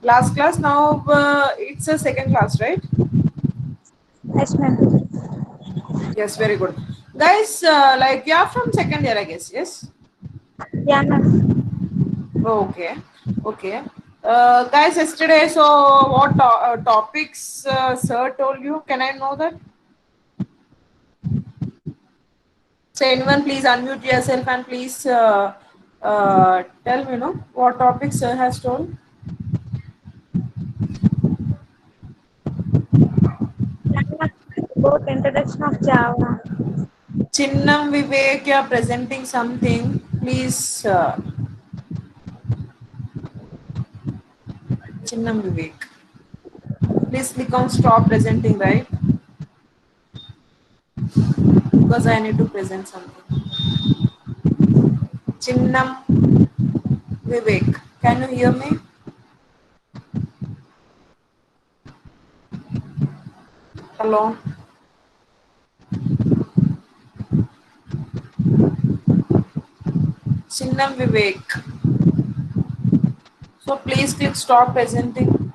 last class. Now it's a second class, right? Yes, ma'am. Yes, very good. Guys, like you are from second year, I guess. Yes. Yeah, ma'am. Okay. Okay. Guys, yesterday, so what topics sir told you? Can I know that? So anyone, please unmute yourself and please tell me, no, what topics sir has told. About introduction of Java. Chinnam Vivek, you are presenting something. Please, Chinnam Vivek. Please click on stop presenting, right? Because I need to present something. Chinnam Vivek. Can you hear me? Hello. Chinnam Vivek. So please click stop presenting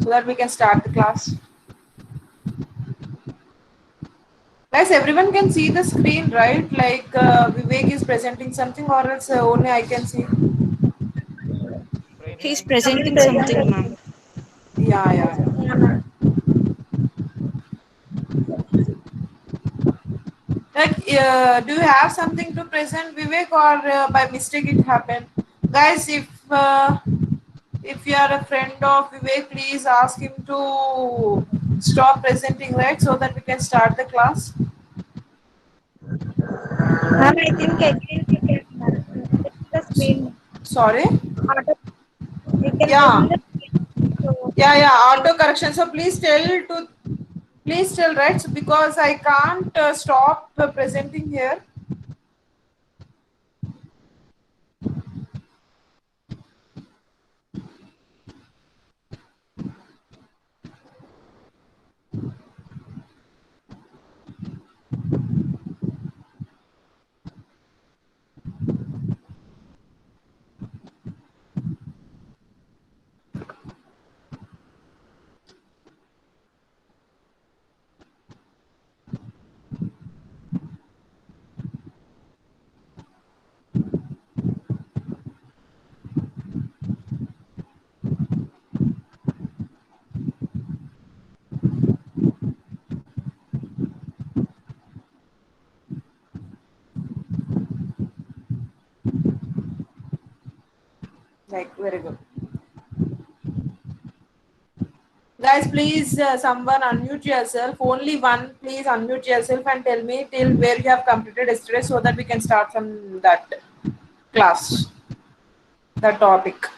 so that we can start the class. Guys, everyone can see the screen, right? Like Vivek is presenting something, or else only I can see. He's Someone presenting something, presented. ma'am. Yeah, yeah, yeah. Yeah, ma'am. Like, do you have something to present, Vivek, or by mistake it happened? Guys, if you are a friend of Vivek, please ask him to stop presenting, right, so that we can start the class. Ma'am, I think again you can present the screen. Sorry. Auto, you can Yeah, present the screen. So, yeah, yeah. okay. Auto correction. So please tell, right? So because I can't stop presenting here. Like very good. Guys, please, someone unmute yourself. Only one, please unmute yourself and tell me till where you have completed yesterday so that we can start from that class, the topic.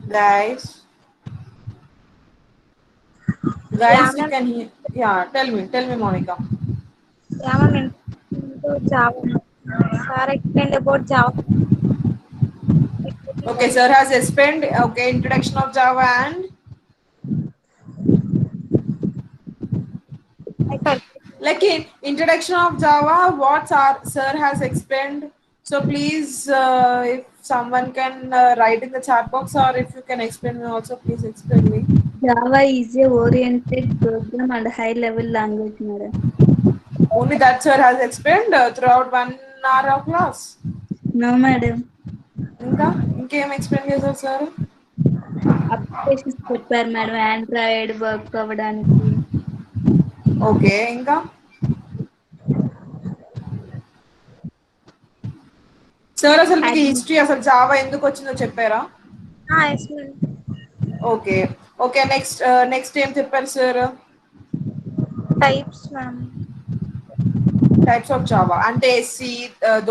Guys, Yeah, guys, you ma'am. can hear. Yeah, tell me, Monica. Yeah, ma'am. Introduction to Java. Sir explained about Java. Okay, sir has explained. Okay, introduction of Java and I forgot. like in introduction of Java, what sir has explained. So please, if someone can write in the chat box, or if you can explain me also, please explain me. Java is a oriented program and high level language, madam. Only that sir has explained throughout 1 hour of class. No, madam. ఇంకా ఇంకేం explain చేశారు sir? Applications prepare, madam. Android work అవ్వడానికి. Okay, ఇంకా sir అసలు మీకు Admin. History అసలు Java ఎందుకు వచ్చిందో చెప్పారా? Yes, ma'am. Okay. Okay, next ఏం చెప్పారు sir? Types, ma'am. Types of Java అంటే C,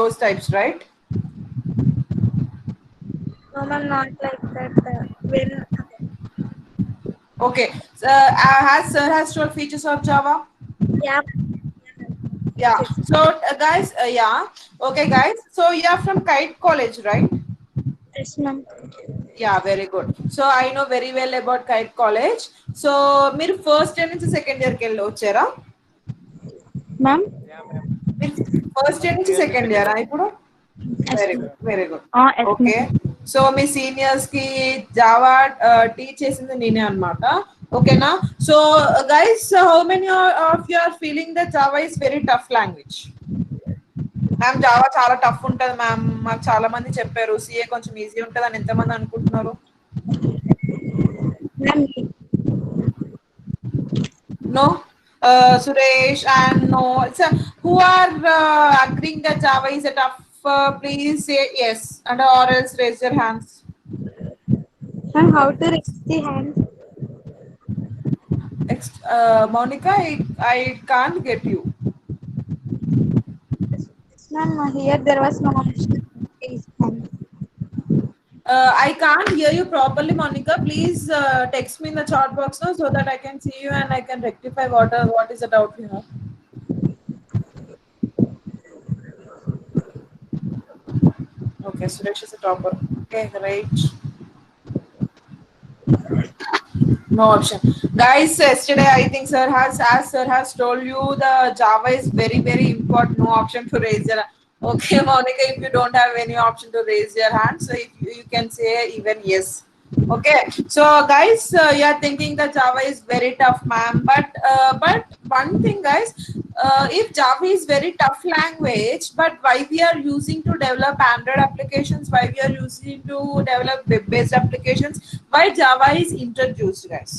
those types, right? No, ma'am, not like that. When Okay. Has sir has told features of Java? yeah, Yeah. yes, So guys, yeah. Okay, guys. So you are from Kite College, right? yes, ma'am. Yeah, very good. So I know very well about Kite College. So మీరు first year నుంచి second ఇయర్కి వెళ్ళి వచ్చారా? Ma'am. మీరు first year నుంచి second year ఇప్పుడు? Yes very ma'am. Good, very good. Yes okay, ma'am. So మీ seniors కి జావా టీచ్ చేసింది నేనే అన్నమాట. ఓకేనా? So guys, how many of you are feeling that Java is very tough language? Ma'am Java చాలా tough ఉంటుంది ma'am, మాకు చాలా మంది చెప్పారు. సిఏ కొంచెం ఈజీ ఉంటుంది అని ఎంతమంది అనుకుంటున్నారు? Ma'am No, Suresh and no. So, who are agreeing that Java is a tough? Please say yes, and or else raise your hands. Ma'am how to raise the hand? Monica, I can't get you. Ma'am here there was no option raise hand. I can't hear you properly, Monica. Please text me in the chat box now so that I can see you and I can rectify what is the doubt you have. Okay, Suresh is a topper. Okay, right. No option. Guys, yesterday I think as sir has told you, the Java is very, very important. No option to raise your hand. Okay, Monica, if you don't have any option to raise your hand, so if you can say even yes. Okay, so guys, you are thinking that Java is very tough, ma'am. But one thing, guys, if Java is very tough language, but why we are using to develop Android applications, why we are using to develop web-based applications, why Java is introduced, guys?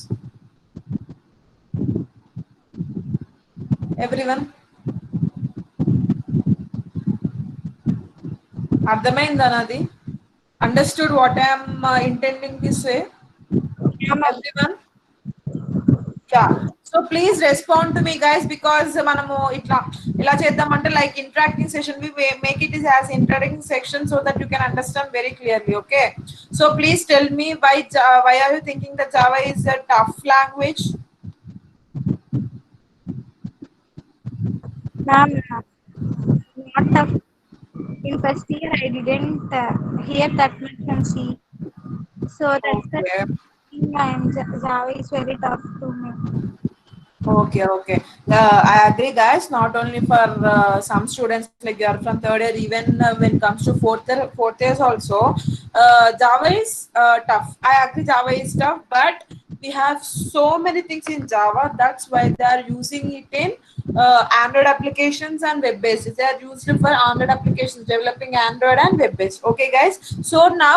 Everyone, అర్థమైందా నాది? Understood what I am intending to say? Everyone? Yeah. So please respond to me, guys, because మనము ఇట్లా ఇలా చేద్దామంటే like interacting session, we make it as interacting section so that you can understand very clearly. Okay, so please tell me why are you thinking that Java is a tough language? Ma'am, not tough. In first year, I didn't hear that much from C. So that's the Okay. thing. Java is very tough to me. Okay. I agree, guys. Not only for some students, like you are from third year, even when it comes to fourth years also, Java is tough. I agree, Java is tough, but we have so many things in Java. That's why they are using it in Android applications and web based. They are used for Android applications, developing Android and web based. Okay, guys. So now,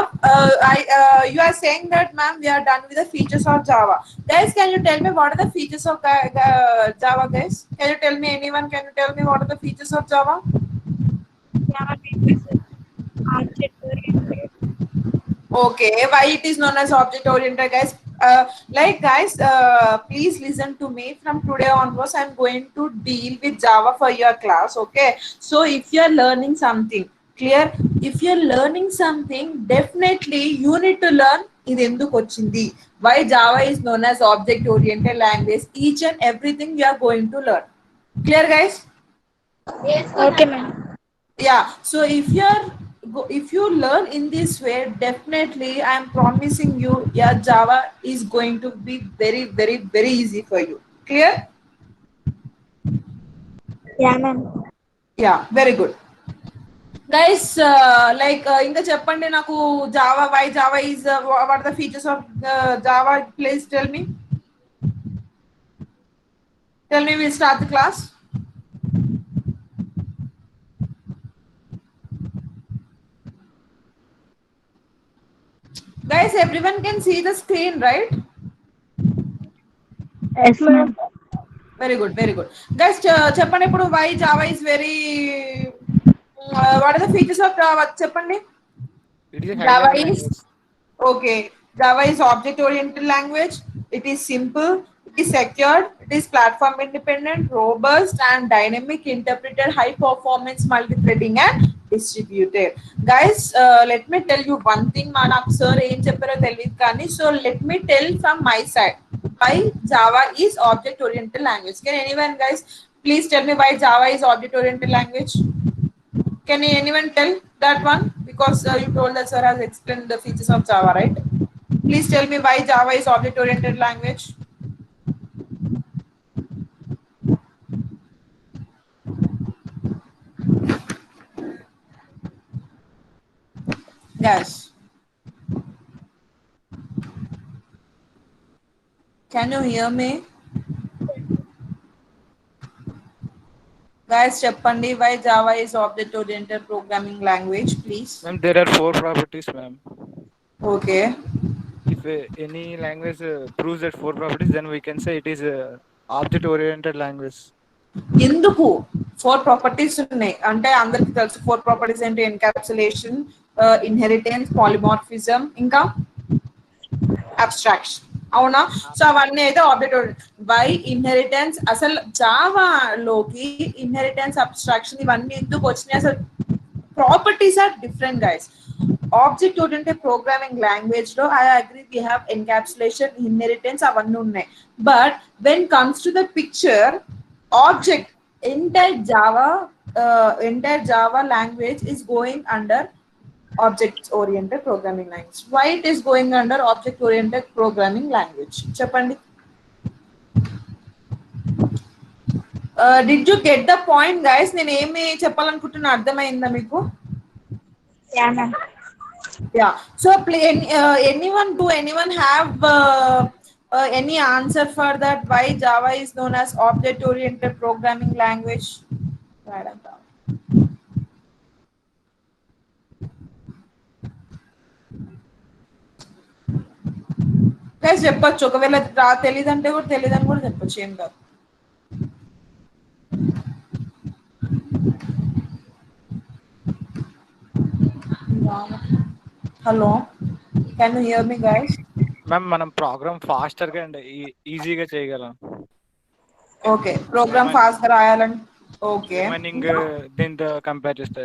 you are saying that, ma'am, we are done with the features of Java. Guys, can you tell me what are the features of Java, guys? Can you tell me, anyone? Can you tell me what are the features of Java? Java is object oriented. Okay, why it is known as object oriented, guys? Guys, please listen to me. From today onwards, I'm going to deal with Java for your class. Okay, so if you're learning something, clear? If you're learning something, definitely you need to learn ఇది ఎందుకు వచ్చింది, why Java is known as object oriented language. Each and everything you are going to learn. Clear, guys? Okay, ma'am. Yeah, so if you learn in this way, definitely I am promising you, yeah, Java is going to be very, very, very easy for you. Clear? Yeah, ma'am. Yeah, very good. Guys, ఇంకా చెప్పండి నాకు, Java, why Java is what are the features of Java? Please tell me, we'll start the class. Guys, everyone can see the screen, right? Yes ma'am. Very good, very good. Guys, చెప్పండి ఇప్పుడు, why Java is very what are the features of Java? చెప్పండి. It is a high Java level is language. okay. Java is object oriented language. It is simple, it is secured, it is platform independent, robust and dynamic, interpreted, high performance, multi-threading and distributed. Guys, let me tell you one thing. Manaku sir em chepparo teliyadu kani, so let me tell from my side why Java is object oriented language. Can anyone, guys, please tell me why Java is object oriented language? Can anyone tell that one? Because you told that sir has explained the features of Java, right? Please tell me why Java is object oriented language. Yes. Can you hear me? Guys, చెప్పండి why Java is object oriented programming language, please. Ma'am, there are four properties, ma'am. Okay. If any language proves that four properties, then we can say it is a object-oriented language. ఎందుకు four properties ఉన్నాయి అంటే అందరికి తెలుసు four properties అంటే encapsulation, inheritance, polymorphism, ఇంకా abstraction. అవునా? So అవన్నీ అయితే ఆబ్జెక్ట్ బై ఇన్హెరిటెన్స్. అసలు జావాలోకి ఇన్హెరిటెన్స్, అబ్స్ట్రాక్షన్ ఇవన్నీ ఎందుకు వచ్చినాయి? అసలు properties are different guys. Object oriented programming language లో I agree we have encapsulation, inheritance అవన్నీ ఉన్నాయి. But when comes to the picture, object, entire Java language is going under object oriented programming language. Why it is going under object oriented programming language? Chapandi. Did you get the point, guys? నేను ఏమి చెప్పాలనుకుంటున్నా అర్థమైందా మీకు? Yeah, ma'am. Yeah. So anyone have any answer for that? Why Java is known as object oriented programming language? Guys చెప్పొచ్చు, ఒకవేళ తెలియదంటే కూడా తెలియదని కూడా చెప్పొచ్చు, ఏం కాదు. Hello, can you here me guys? Ma'am మనం ప్రోగ్రామ్ ఫాస్టర్ గా అండ్ ఈజీగా చేయగలం. ఓకే, ప్రోగ్రామ్ ఫాస్ట్ గా రాయాలంటే ఓకే, రిమైనింగ్ దీంతో కంపేర్ చేస్తే.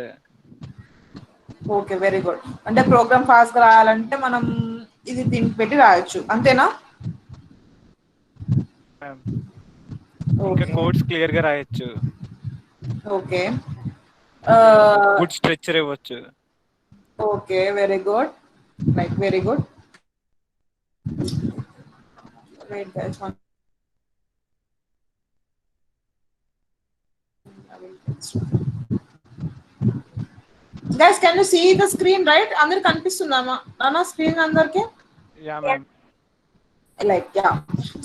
Okay, very good. అంటే ప్రోగ్రామ్ ఫాస్ట్ గా రాయాలంటే మనం ఇది దీనికి పెట్టి రాయొచ్చు, అంతేనా? ఇంకా కోడ్స్ క్లియర్ గా రాయొచ్చు. ఓకే, గుడ్ స్ట్రక్చర్ ఇవ్వచ్చు. Okay, very good, like very good. Wait guys, one. Guys, can you see the screen, right? అందరు కనిపిస్తుందా నా స్క్రీన్ అందరికి? Yeah ma'am. Like yeah,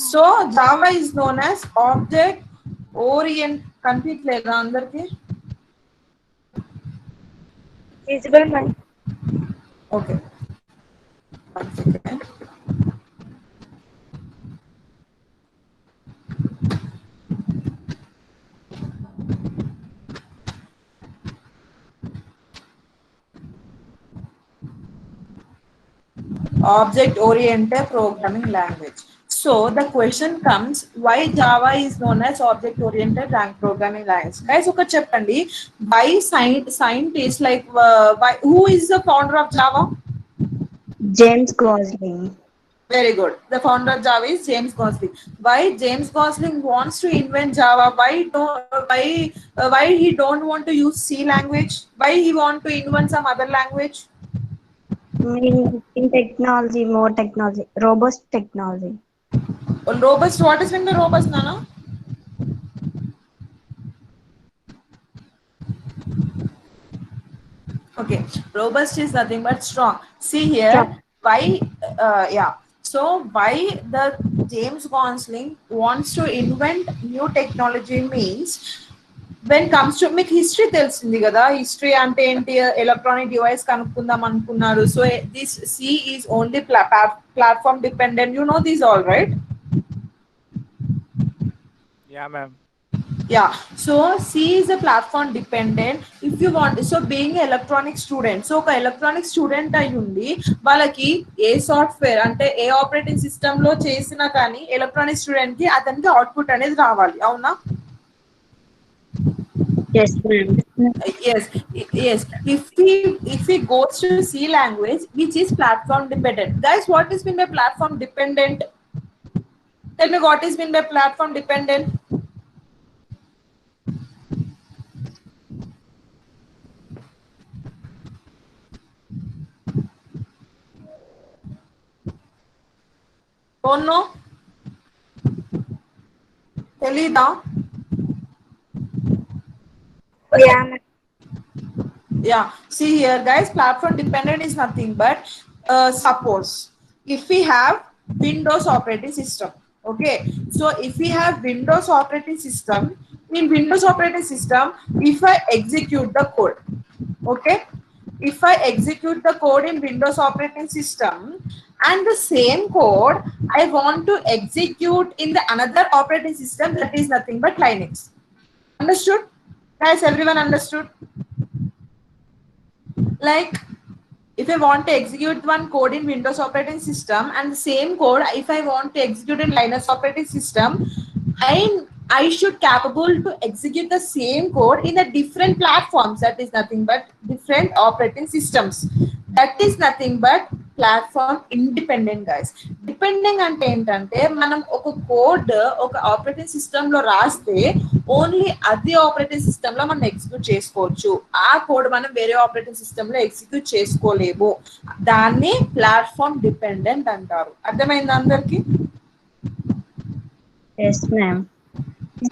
so Java is known as object orient. Complete లేదా అందరికి? Visible, ma'am. Okay, one second. Object oriented programming language. So the question comes, why Java is known as object oriented programming language? Guys, okay, cheppandi, why scientists like why, who is the founder of Java? James Gosling. Very good. The founder of Java is James Gosling. Why James Gosling wants to invent Java? Why he don't want to use C language? Why he want to invent some other language? In technology, more technology, robust technology. Well, robust, what is in the robust, Nana? Okay, robust is nothing but strong. See here, Strong. why, yeah. So why the James Gosling wants to invent new technology means, when comes to మీకు history తెలిసింది కదా, history అంటే ఏంటి, electronic device కనుక్కుందాం అనుకున్నారు. So this C is only platform dependent, you know this all right? Ya ma'am. Yeah, so C is a platform dependent. If you want, so being an electronic student, so ఒక electronic student అయి ఉండి వాళ్ళకి ఏ software అంటే ఏ operating system లో చేసినా కానీ electronic student కి అతనికి అవుట్పుట్ అనేది రావాలి, అవునా? Yes, ma'am. Yes, yes. If he goes to C language, which is platform dependent. Guys, what is mean by platform dependent? Tell me what is mean by platform dependent? Don't know? తెలీదా? Yeah, ma'am. Yeah, see here guys, platform dependent is nothing but suppose if we have Windows operating system. Okay, so if we have Windows operating system, in Windows operating system, if I execute the code, okay, if I execute the code in Windows operating system and the same code I want to execute in the another operating system, that is nothing but Linux. Understood guys? Everyone understood? Like if I want to execute one code in Windows operating system and the same code if I want to execute in Linux operating system, I should capable to execute the same code in a different platforms, that is nothing but different operating systems. That is nothing but platform independent guys. Depending అంటే ఏంటంటే మనం ఒక code ఒక operating system లో రాస్తే only అది operating system లో మనం ఎగ్జిక్యూట్ చేసుకోవచ్చు. ఆ కోడ్ మనం వేరే ఆపరేటింగ్ సిస్టమ్ లో ఎగ్జిక్యూట్ చేసుకోలేము. దాన్ని ప్లాట్ఫామ్ డిపెండెంట్ అంటారు. అర్థమైంది అందరికి? Yes, ma'am.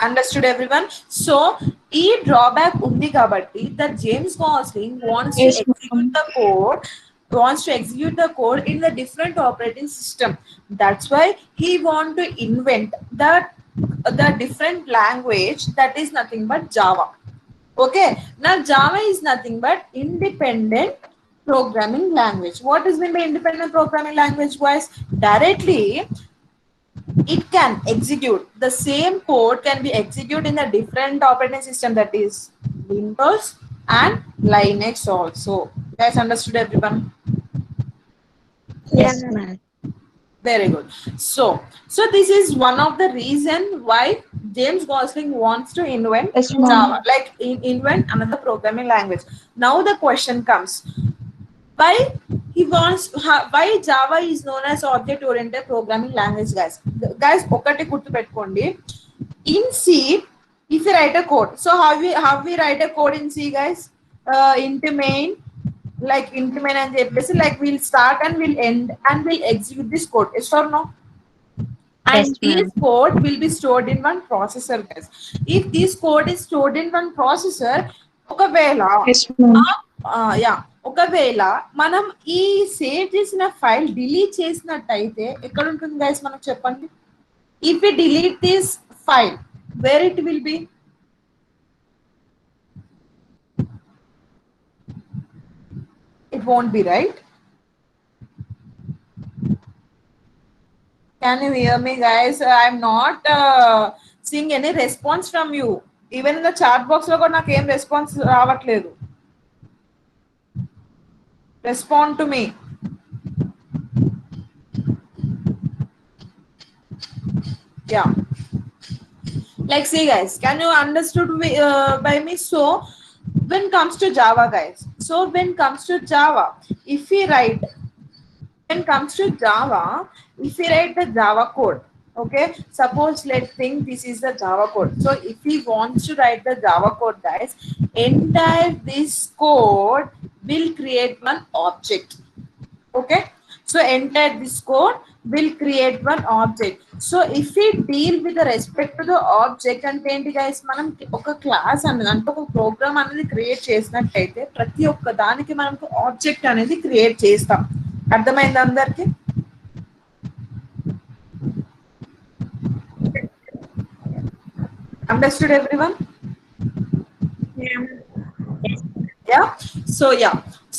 Understood everyone? So e drawback undi kabatti that James Gosling wants to Yes, execute ma'am. the code, wants to execute the code in the different operating system. That's why he want to invent the different language, that is nothing but Java. Okay, now Java is nothing but independent programming language. What is meant by independent programming language guys? Directly it can execute the same code can be executed in a different operating system, that is Windows and Linux also. Guys, understood everyone? Yes, ma'am. Very good. So this is one of the reason why James Gosling wants to invent Yes, ma'am. Java, like invent another programming language. Now the question comes, why he wants why Java is known as object oriented programming language guys ఒకటి గుర్తు పెట్టుకోండి. In C if you write a code, so how we write a code in C guys? Int main, like int main and చెప్పేసి like we'll start and we'll end and we'll execute this code, yes or no? And Yes, this ma'am. code will be stored in one processor guys. If this code is stored in one processor, ఒకవేళ Yes, ma'am. Yeah ఒకవేళ మనం ఈ save చేసిన file delete చేసినట్టయితే ఎక్కడ ఉంటుంది guys మనకు చెప్పండి? If we delete this file, where it will be? It won't be, right? Can you hear me guys? I'm not seeing any response from you. Even in the chat box లో కూడా నాకు ఏం response రావట్లేదు. Respond to me. Yeah, like see guys, can you understood by me? So when comes to Java guys, so when comes to Java, if we write when comes to Java, if we write the Java code, okay, suppose let's think this is the Java code. So if we want to write the Java code guys, entire this code will create one object. Okay, so enter this code will create one object. So if we deal with the respect to the object అంటే ఏంటి guys, మనం ఒక class అనేది అంటే ఒక programme అనేది create చేసినట్టయితే ప్రతి ఒక్క దానికి మనకు ఆబ్జెక్ట్ అనేది క్రియేట్ చేస్తాం. అర్థమైంది అందరికి? Understood everyone? Yeah,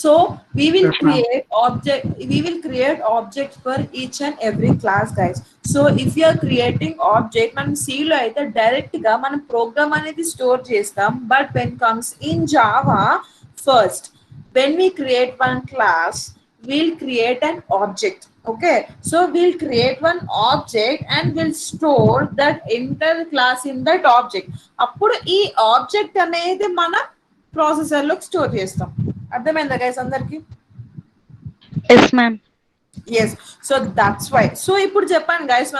so we will create object for each and every class guys. So if you are creating object, మనం C లో అయితే డైరెక్ట్ గా మనం ప్రోగ్రామ్ అనేది స్టోర్ చేస్తాం. But when comes in Java, first when we create one class, we'll create an object. Okay, so we'll create one object and we'll store that entire class in that object. అప్పుడు ఈ object అనేది మనం processor లో store చేస్తాం. అర్థమైందా guys అందరికి? Yes, ma'am. Yes, so that's why. So ఇప్పుడు చెప్పండి గైస్,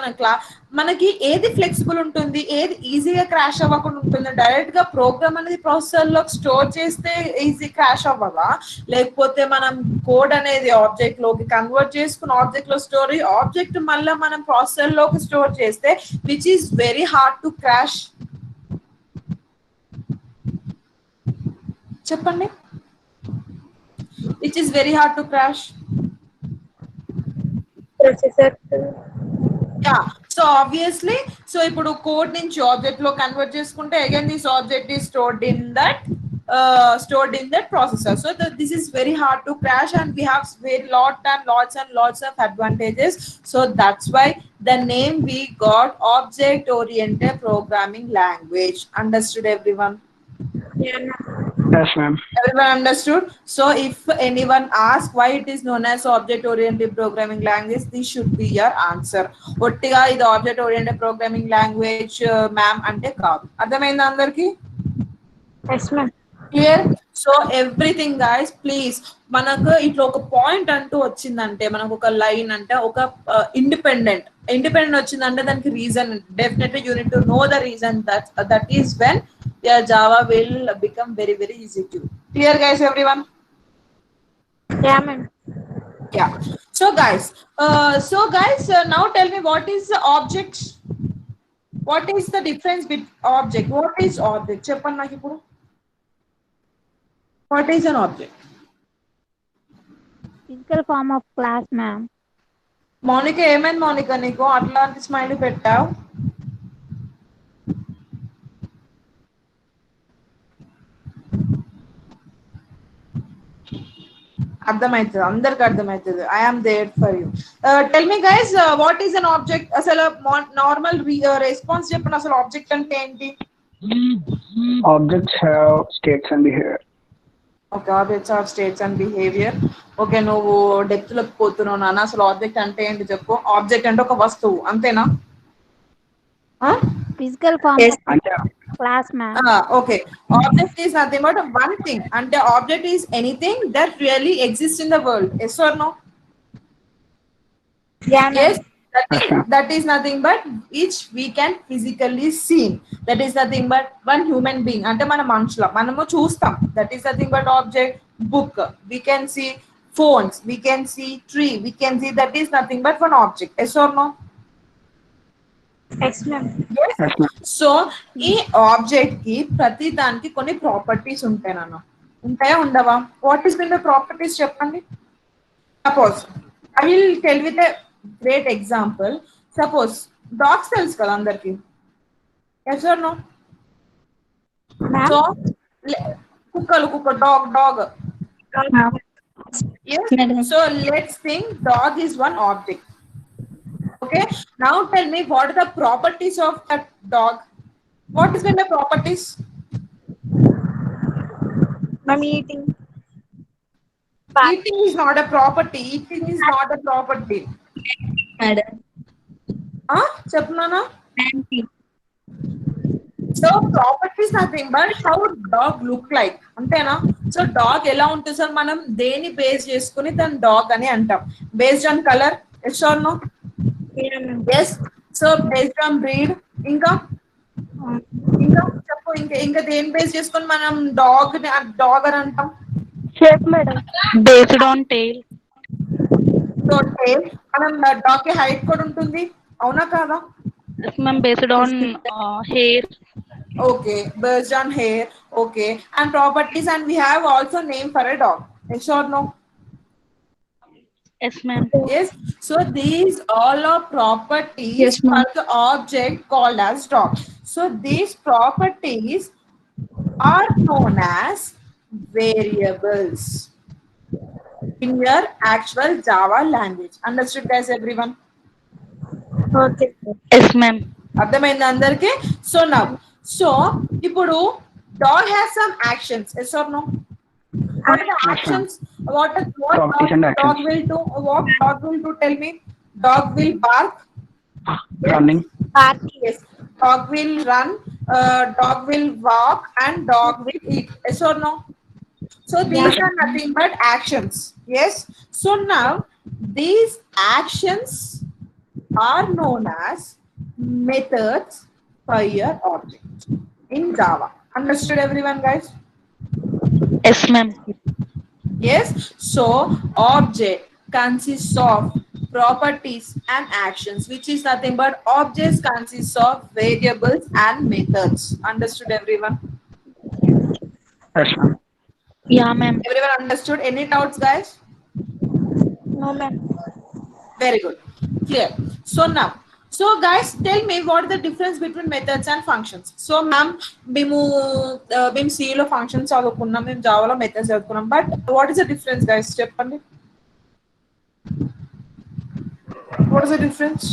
మనకి ఏది ఫ్లెక్సిబుల్ ఉంటుంది, ఏది ఈజీగా క్రాష్ అవ్వకుండా ఉంటుంది? డైరెక్ట్ గా ప్రోగ్రామ్ అనేది ప్రాసెసర్ లో స్టోర్ చేస్తే ఈజీ క్రాష్ అవ్వదా, లేకపోతే మనం కోడ్ అనేది ఆబ్జెక్ట్ లోకి కన్వర్ట్ చేసుకుని ఆబ్జెక్ట్ లో స్టోర్ ఆబ్జెక్ట్ మళ్ళీ మనం ప్రాసెసర్ లోకి స్టోర్ చేస్తే which is very hard to crash? చెప్పండి. which is very hard to crash? Processor. Yeah, so obviously, so ఇప్పుడు కోడ్ నుంచి ఆబ్జెక్ట్ లో కన్వర్ట్ చేసుకుంటే again this object is stored in that processor. So this is very hard to crash, and we have very lots of advantages. So that's why the name we got object oriented programming language. Understood, everyone? Yeah, ma'am. Yes, ma'am. Everyone understood? So if anyone asks why it is known as object oriented programming language, this should be your answer. ఒట్టిగా ఇది object oriented programming language ma'am అంటే కాదు. అర్థమైందా అందరికి? Yes, ma'am. Clear? So everything guys please, మనకు ఇట్లా ఒక point అంటూ వచ్చిందంటే, మనకు ఒక లైన్ అంటే ఒక ఇండిపెండెంట్ వచ్చిందంటే దానికి reason definitely you need to know the reason. That is when your Java will become very easy to. Clear, guys, everyone? Yeah, ma'am. Yeah. So guys, now tell me, what is the object? What is the difference between object? What is object? Cheppanడి నాకు ఇప్పుడు. What is an object? Physical form of class, ma'am. Mounika, ఏమైంది మౌనిక నీకు అట్లాంటి smile పెట్టావు? అర్థమవుతుంది, అందరికి అర్థమవుతుంది. I am there for you. Tell me guys, what is an object? అసలు నార్మల్ రెస్పాన్స్ చెప్పండి. అసలు ఆబ్జెక్ట్ అంటే ఏంటి? Objects have states and behavior. Okay, objects are states and behavior. Okay, నువ్వు డెప్త్ లోకి పోతున్నావు నాన్న. అసలు ఆబ్జెక్ట్ అంటే ఏంటి చెప్పు. ఆబ్జెక్ట్ అంటే ఒక వస్తువు, అంతేనా? Physical form Yes. of class, ma'am. Okay, object is nothing but one thing, and the object is anything that really exists in the world. Yes or no? Yeah, ma'am. Yes, that is nothing but which we can physically see. That is nothing but one human being. అంటే మన మనుషుల మనము చూస్తాం. That is nothing but object. Book, we can see. Phones, we can see. Tree, we can see. That is nothing but one object. Yes or no? Yes, ma'am. Yes. Yes, ma'am. So ఈ object కి ప్రతి దానికి కొన్ని properties ఉంటాయి నాన్న. ఉంటాయా ఉండవా? What is been the properties చెప్పండి. Suppose I will tell with a great example. Suppose dogs తెలుసు కదా అందరికి. Yes or no? Ma'am. So కుక్క dog. Madam. So let's think dog is one object. Okay, now tell me, what are the properties of that dog? What is the properties? Ma'am, eating. Eating is not a property. Eating is not a property. Madam. Chapnana? Auntie. So properties nothing but how dog look like. అంతేనా? So dog ఎలా ఉంటుంది sir, మనం దేని base చేసుకుని దాని dog అని అంటాం. Based on colour. Yes or no? Yeah, ma'am. Yes. So based on breed. ఇంకా చెప్పు, ఇంకా దేని బేస్ చేసుకొని మనం డాగ్ అని అంటాం? Shape, madam. Based on tail. So tail, మనం డాగ్ కి హైట్ కూడా ఉంటుంది, అవునా కాదా? Yes, ma'am. Based on hair. Okay, based on hair. Okay, and properties, and we have also name for a dog. Yes or no? Yes, ma'am. Yes. So these all are properties Yes, ma'am. for the object called as dog. So these properties are known as variables in your actual Java language. Understood, guys, everyone? Okay. Yes, ma'am. అర్థమైంది అందరికి? So ఇప్పుడు dog has some actions. Yes or no? What are the actions? What Properties and dog actions. will do? What dog will do? Tell me. Dog will bark. Running. Park. Yes. Dog will run. Dog will walk, and dog will eat. Yes or no? So these are nothing but actions. Yes. So now these actions are known as methods for your object in Java. Understood, everyone, guys? Yes, ma'am. Yes. So object consists of properties and actions, which is nothing but objects consists of variables and methods. Understood, everyone? Yes, ma'am. Yeah, ma'am. Everyone understood? Any doubts, guys? No, ma'am. Very good. Clear. So guys, tell me what is the difference between methods and functions. So ma'am, మేము C లో functions చదువుకున్నాం, మేము Java లో methods చదువుకున్నాం. But what is the difference, guys? చెప్పండి. What is the difference?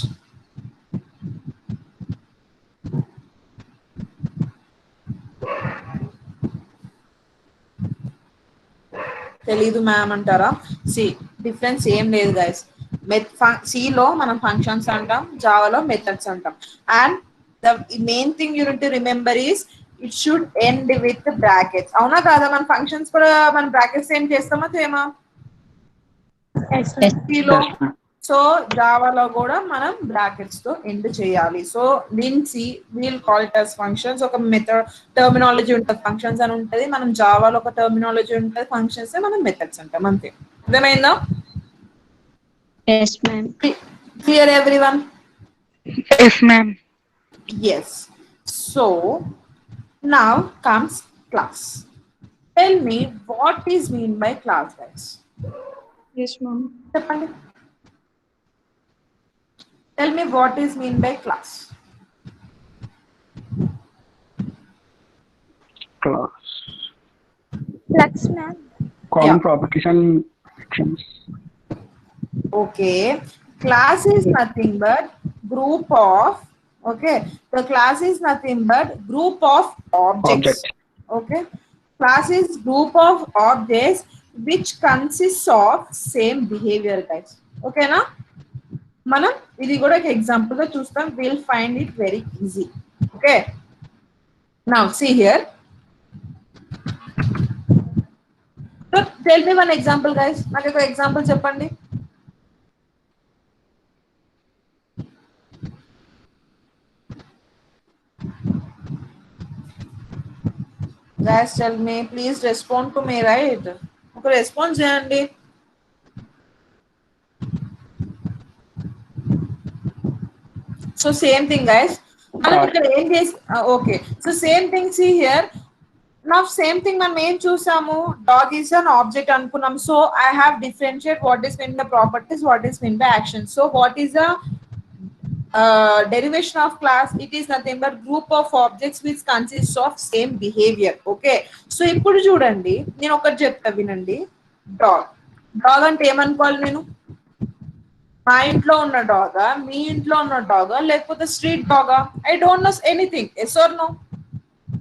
తెలీదు ma'am అంటారా? C difference ఏం లేదు గైస్. సిలో మనం ఫంక్షన్స్ అంటాం, జావాలో మెథడ్స్ అంటాం. And the main thing you need to remember is it should end with brackets. అవునా కాదా? మన ఫంక్షన్స్ కూడా మన బ్రాకెట్స్ ఏం చేస్తామా చేయమా Yes, ma'am. సిలో? Yes, ma'am. సో జావాలో కూడా మనం బ్రాకెట్స్ తో ఎండ్ చేయాలి. సో దీని C will call it as functions. ఒక మెథడ్ టర్మినాలజీ ఉంటుంది, ఫంక్షన్స్ అని ఉంటుంది. మనం జావాలో ఒక టర్మినాలజీ ఉంటుంది, ఫంక్షన్స్ మనం మెథడ్స్ అంటాం. అంతే. అర్థమైందా? Yes, ma'am. Clear everyone? Yes, ma'am. Yes. So now comes class. Tell me what is mean by class, guys. Yes, ma'am. చెప్పండి. Tell me what is mean by class. Class. Flux, ma'am. Common Yeah. properties and actions. Okay, class is nothing but group of, okay, the class is nothing but group of objects. Object. Okay, class is group of objects which consists of same behavior, guys. Okay na? మనం ఇది కూడా ఒక example గా చూస్తాం. Will find it very easy. Okay, now see here. So tell me one example, guys. నాకు ఒక example చెప్పండి. Guys, tell me, please respond to me, right? ఒక రెస్పాన్స్ చేయండి. So same thing, guys. మనం ఇక్కడ ఏం చేసి okay, so same thing see here. నా సేమ్ థింగ్ మనం ఏం చూసాము? డాగ్ ఈస్ అన్ ఆబ్జెక్ట్ అనుకున్నాం. So I have differentiate what is mean by properties, what is mean by action. So what is the derivation of class? It is nothing but group of objects which consists of same behavior. Okay, so ఇప్పుడు చూడండి, నేను ఒకటి చెప్తా వినండి. Dog, dog అంటే ఏమనుకోవాలి నేను? మా ఇంట్లో ఉన్న డాగా, మీ ఇంట్లో ఉన్న డాగా, లేకపోతే స్ట్రీట్ డాగా? I don't know anything. Yes or no?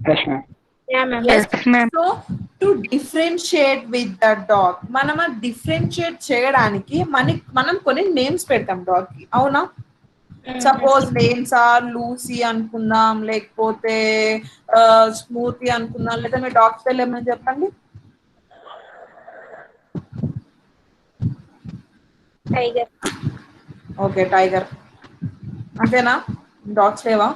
Yes, ma'am. Yeah, ma'am. Yes, ma'am. So to differentiate with the dog, మనం డిఫరెన్షియేట్ చేయడానికి మనం కొన్ని నేమ్స్ పెడతాం డాగ్ కి. అవునా? సపోజ్ నేమ్స్ ఆర్ లూసీ అనుకుందాం, లేకపోతే స్మూతీ అనుకుందాం. లేదా మీ డాగ్ స్పెల్ ఏమైనా చెప్పండి. Tiger. Okay, tiger. అంతేనా? డాగ్స్ లేవా?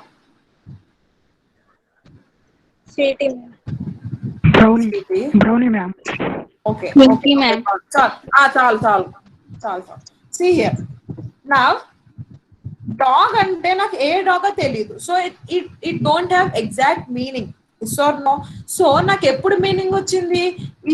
Sweetie, ma'am. Brownie. Brownie, ma'am. Okay, Minty, ma'am. చాలు. See here. Now డాగ్ అంటే నాకు ఏ డాగో తెలియదు. So it don't have exact meaning. So నాకు ఎప్పుడు మీనింగ్ వచ్చింది?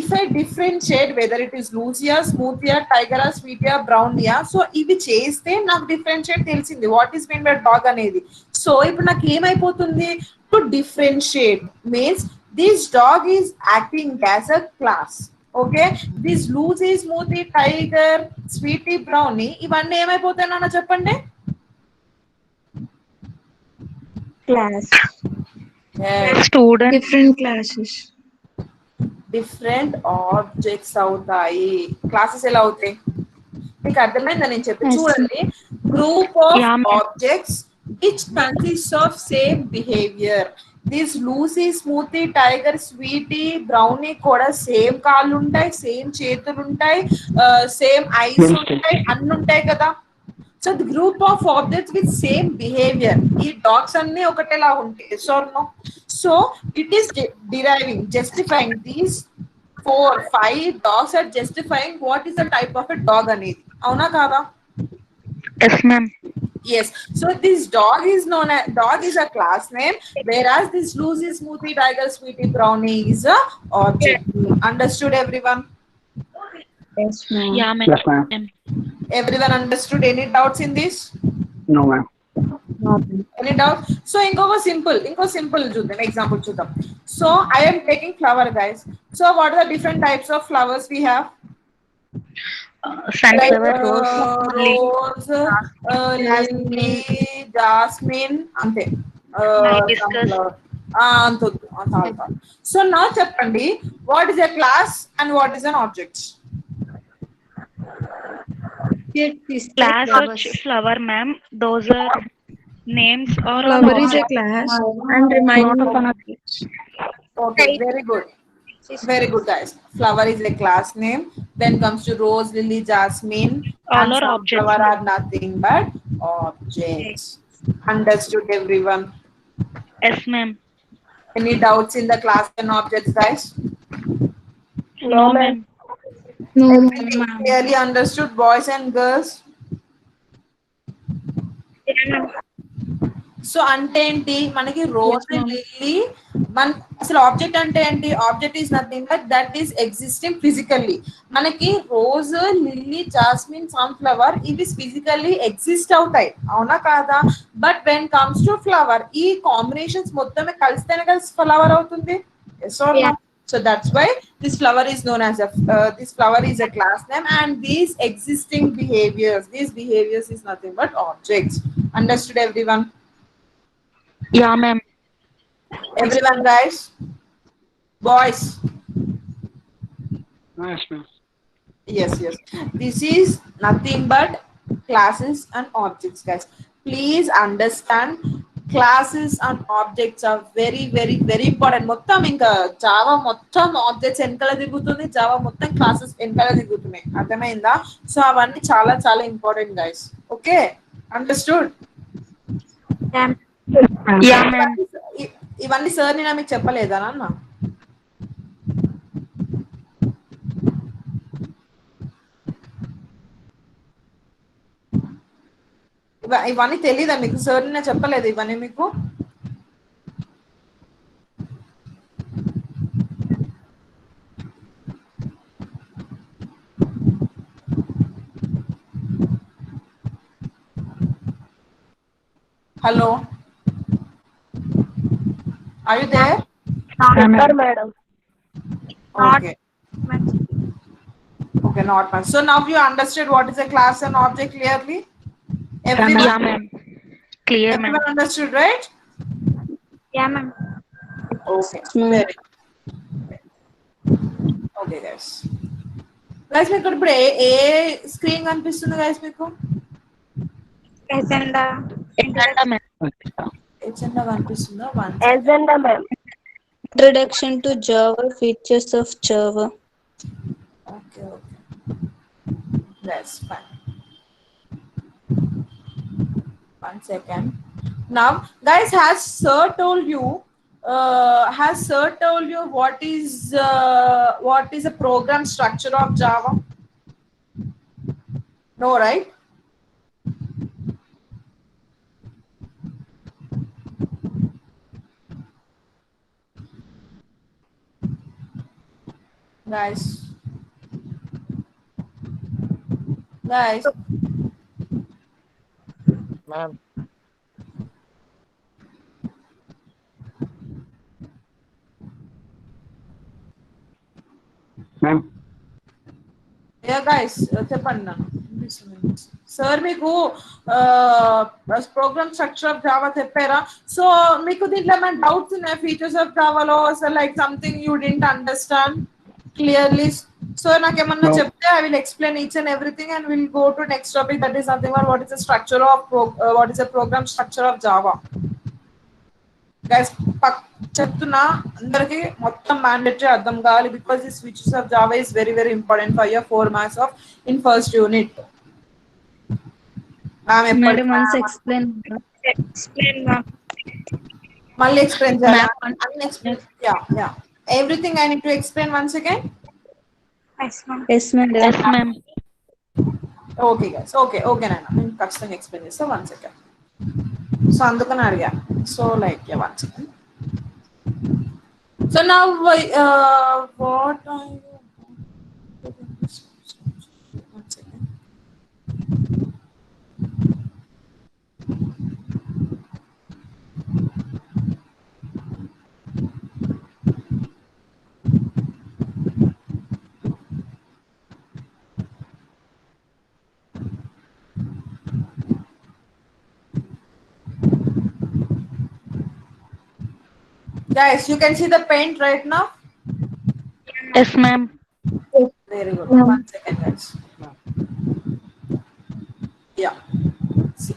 If I differentiate whether it is లూసియా, స్మూతియా, టైగరా, స్వీటియా, బ్రౌనియా. సో ఇవి చేస్తే నాకు డిఫరెన్షియేట్ తెలిసింది what is mean by dog అనేది. సో ఇప్పుడు నాకు ఏమైపోతుంది? To differentiate means this dog is acting as a class. Okay, this Lucy, Smoothie, Tiger, Sweetie, Brownie ఇవన్నీ ఏమైపోతాయన్నా చెప్పండి. Class. Student. Different classes. Different objects అవుతాయి. క్లాసెస్ ఎలా అవుతాయి? మీకు అర్థమైందా నేను చెప్పి? Yes. చూడండి, group of Yeah, ma'am. Objects which consist of same behavior. This Lucy, Smoothie, Tiger, Sweetie, Brownie కూడా సేమ్ కాళ్ళు ఉంటాయి, సేమ్ చేతులు ఉంటాయి, సేమ్ ఐస్ ఉంటాయి, అన్ని ఉంటాయి కదా. So the group of objects with same behaviour. ఈ డాగ్స్ అన్ని ఒకటేలా ఉంటాయి. So it is deriving, justifying these 4-5 dogs are justifying what is the type of a dog అనేది. అవునా కాదా? Yes, ma'am. Yes. So this dog is known as dog is a class name, whereas this Lucy, Smoothie, Tiger, Sweetie, Brownie is a object. Understood, everyone? Yes, ma'am. Yeah, ma'am. Yes, ma'am. Everyone understood? Any doubts in this? No, ma'am. No, ma'am. Any doubt? So inko simple చూద్దాం example చూద్దాం. So I am taking flower, guys. So what are the different types of flowers we have? Like Sunflower, rose, lily. rose, lily, jasmine, ante. Hibiscus. Sunflower. So now చెప్పండి, what is a class and what is an object? Class or flower, ma'am. Those are names or Flower is a class and reminding of Okay, very good. Very good, guys. Flower is a class name. Then comes to rose, lily, jasmine, All and are objects. sunflower are nothing but objects. Understood, everyone? Yes, ma'am. Any doubts in the class and objects, guys? No, ma'am. Everything clearly understood, boys and girls? So అంటే ఏంటి, మనకి rose lily మన అసలు object అంటే ఏంటి? Object is nothing but that is existing physically. మనకి rose, lily, jasmine, sunflower ఇవి physically exist అవుతాయి, అవునా కాదా? But when comes to flower, ఈ కాంబినేషన్స్ మొత్తమే కలిస్తేనే కలిసి ఫ్లవర్ అవుతుంది. Yes or no? So that's why this flower is known as this flower is a class name, and these existing behaviors is nothing but objects. Understood, everyone? Yeah, ma'am. Everyone, guys, boys. Yes, ma'am. Yes. This is nothing but classes and objects, guys. Please understand, classes and objects are very very very important. మొత్తం ఇంకా Java మొత్తం objects వెనకాల తిరుగుతుంది, Java మొత్తం classes వెనకాల తిరుగుతున్నాయి. అర్థమైందా? So అవన్నీ చాలా చాలా important, guys. Okay, understood? Yeah, ma'am. ఇవన్నీ సార్ నేను మీకు చెప్పలేదా నాన్న? ఇవన్నీ తెలీదా మీకు? సార్ నేను చెప్పలేదు ఇవన్నీ మీకు? Hello, are you there? madam. Okay. Okay, not much. So now you understood what is a class and object clearly? Everyone, Yeah, ma'am. Clear, ma'am. everyone understood, right? Yeah, ma'am. Okay, very good. Okay, guys. Guys, మీకు ఇప్పుడు ఏ screen కనిపిస్తుంది guys మీకు? Agenda. Agenda, ma'am. Agenda కనిపిస్తుందా? Agenda, ma'am. Introduction to Java, features of Java. Okay. That's fine. 1 second. Now, guys, has Sir told you what is a program structure of Java? No, right? Guys, Ma'am. Ma'am. yeah guys, చెప్పండి నన్ను. Sir మీకు program structure of Java చెప్పారా? So మీకు దీంట్లో ఏమైనా doubts ఉన్నాయి features of జావాలో? So like something you didn't understand clearly? So నాకు ఏమన్నా చెప్తే I will explain each and everything and will go to next topic, that is something what is the structure of what is the program structure of Java. Guys చెప్తున్నా, అందరికి మొత్తం mandatory అర్థం కావాలి, because the switches of Java is very very important for your 4 marks of in first unit. Madam, once explain. మళ్ళీ explain చేయాలి? Yeah everything I need to explain once again? Yes, ma'am. Yes, madam. Yes, ma'am. Okay guys, okay నాన్న, నేను ఖచ్చితంగా explain చేస్తా. 1 second. So అందుకని అడిగా. So like 1 second. So నా what are you 1 second. Guys, you can see the paint right now. Yes, ma'am. Very good. 1 second, guys. Yeah. See.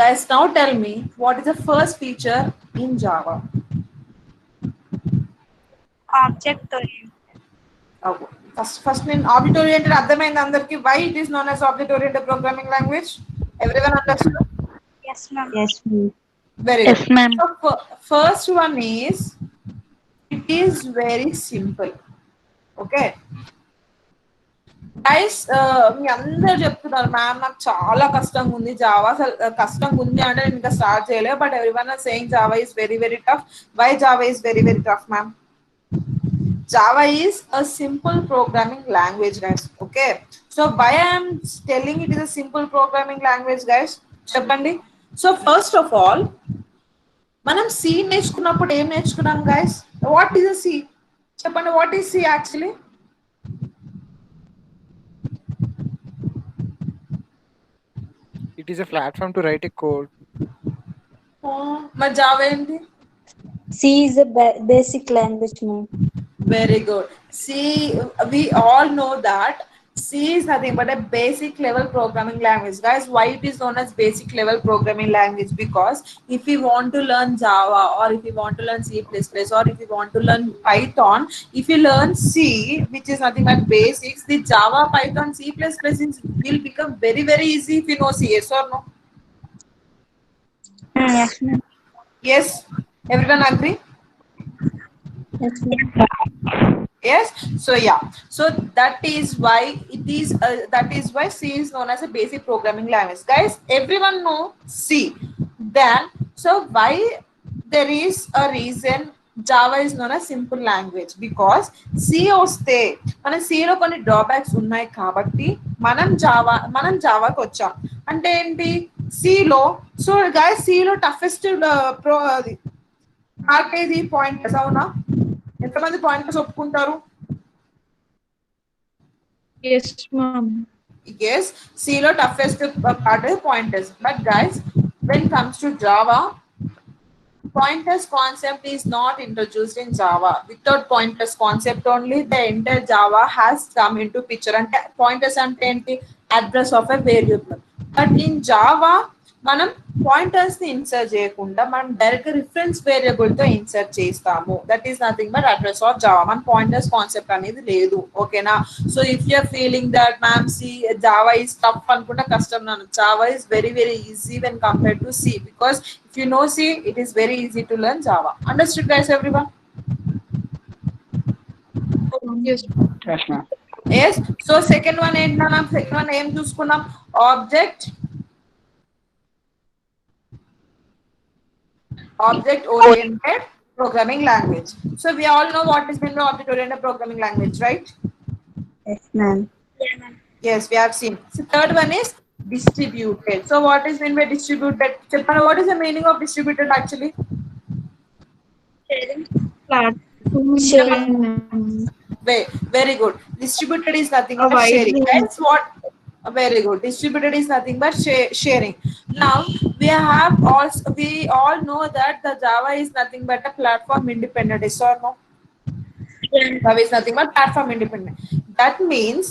Guys, now tell me what is the first feature in Java? Object oriented. Oh, first in object oriented అర్థమైంది అందరికి. Why it is known as object oriented programming language? Everyone understood? Yes, ma'am. Yes, ma'am. Very Yes, good. ma'am. So, first one is it is very simple. Okay. Guys మీ అందరు చెప్తున్నారు ma'am నాకు చాలా కష్టంగా ఉంది Java. అసలు కష్టంగా ఉంది అంటే నేను ఇంకా స్టార్ట్ చేయలేదు. But everyone are saying Java is very very tough. Why Java is very very tough ma'am? Java is a simple programming language, guys. Okay. So why I am telling it is a simple programming language, guys? చెప్పండి. So first of all, మనం C నేర్చుకున్నప్పుడు ఏం నేర్చుకున్నాం guys? What is a C? చెప్పండి, what is C actually? It is a platform to write a code. మరి Java ఏంటి? C is a basic language, ma'am. Very good. C, we all know that C is nothing but a basic level programming language. Guys, why it is known as basic level programming language? Because if you want to learn Java, or if you want to learn C++, or if you want to learn Python, if you learn C, which is nothing but basics, the Java, Python, C++ will become very very easy if you know C. Yes or no? Yes, ma'am. Yes, everyone agree? Yes, ma'am. Yes. So yeah, so that is why it is that is why C is known as a basic programming language. Guys, everyone know C. Then so why there is a reason Java is known as simple language? Because C వస్తే మన C లో కొన్ని drawbacks ఉన్నాయి కాబట్టి మనం జావాకి వచ్చాం. అంటే ఏంటి? C లో సో గైస్ C లో టఫెస్ట్ మార్క్ ఏది? పాయింటర్స్. అవునా? ఎంతమంది పాయింటర్స్ ఒప్పుకుంటారు? Yes, ma'am. Yes, C లో toughest part is pointers. But guys, when it comes to Java, pointers concept is not introduced in Java. Without pointers concept only, the entire Java has come into picture. And pointers ante enti? Address of a variable. But in Java, మనం pointers ని insert చేయకుండా మనం direct reference variable తో insert చేస్తాము. That is nothing but address of Java. మన pointers concept అనేది లేదు. ఓకేనా? So if you're feeling that ma'am C Java is tough అనుకుంటే కష్టం. నాను Java is very very easy when compare to C. Because if you know C it is very easy to learn Java. Understood guys everyone? Yes. Yes, ma'am. yes. So second one ఏంటి మనం? Second one ఏం చూసుకున్నాం? Object oriented programming language. So we all know what is meant by object oriented programming language, right? Yes, ma'am. Yes, we have seen. So third one is distributed. So what is meant by distributed? Chepana, what is the meaning of distributed actually? Sharing. Very good. Distributed is nothing but wide sharing. range. That's what. Very good. Distributed is nothing but sharing. Now we all know that the Java is nothing but a platform independent. Yes or no? Java is nothing but platform independent. That means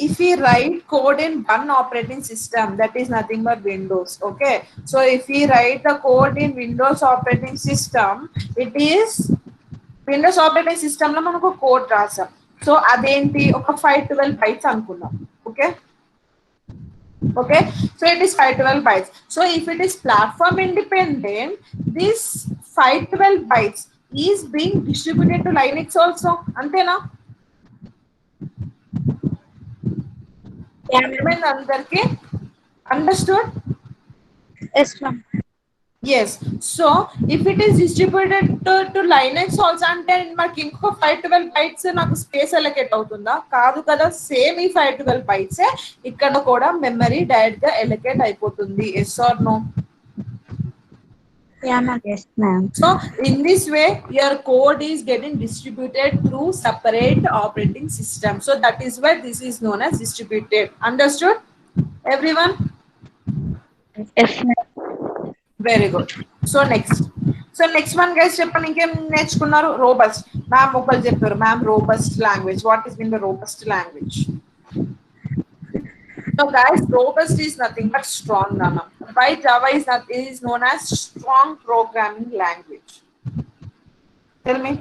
if we write code in one operating system, that is nothing but Windows. Okay. So if we write the code in Windows operating system, it is Windows operating system లో మనకు code రాసాం. So అదేంటి? ఒక 512 bytes అనుకున్నాం. Okay. So it is 512 bytes. So if it is platform independent, this 512 bytes is being distributed to Linux also. అంతేనా? అర్థమైంది అందరికి? Understood? Yes, ma'am. Yes. So if it is distributed to Linux also, అంటే మనకి ఇంకో 512 bytes నాకు space allocate అవుతుందా? కాదు కదా. సేమ్ ఈ 512 bytes ఇక్కడ కూడా మెమరీ డైరెక్ట్ గా అలొకేట్ అయిపోతుంది. Yes or no? Yeah, ma'am. Yes, ma'am. So in this way your code is getting distributed through separate operating system. So that is why this is known as distributed. Understood everyone? Yes, ma'am. Very good. So next one guys చెప్పండి, ఇంకేం నేర్చుకున్నారు? Robust. Ma'am ఒకళ్ళు చెప్పారు, ma'am robust language. What is mean the robust language? So guys robust is nothing but strong నాన్న. Why Java is known as strong programming language? Tell me.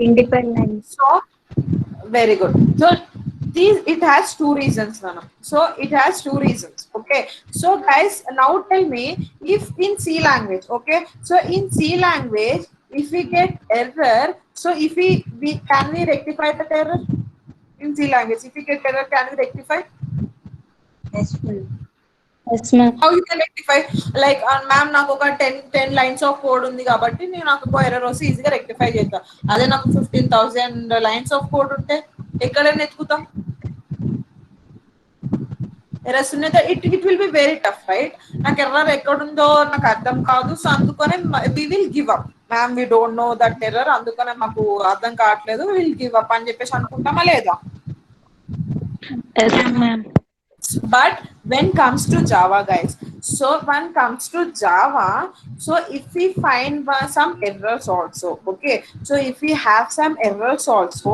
Independent. So very good. So it has two reasons, Nana. So it has two reasons. Okay. So guys, now tell me, if in C language, okay. So in C language, if we get error, so if we can we rectify that error in C language? If we get error, can we rectify? Yes, ma'am. Yes, ma'am. How you can rectify? Like ma'am నాకు ఒక 10 lines of code ఉంది కాబట్టి నేను నాకు ఒక error వస్తే ఈజీగా rectify చేస్తా. అదే నాకు 15,000 lines of code ఉంటే ఎక్కడైనా ఎత్తుకుతాం? ఎర్రర్స్ ఉన్నాయి. It will be very tough, right? నాకు ఎర్రర్ ఎక్కడుందో నాకు అర్థం కాదు. సో అందుకనే we will give up. Ma'am we don't know that error, అందుకనే మాకు అర్థం కావట్లేదు, విల్ గివ్ అప్ అని చెప్పేసి అనుకుంటామా లేదా? Yes, ma'am. But when comes to Java, guys, so when comes to Java, so if we find some errors also, okay, so if we have some errors also,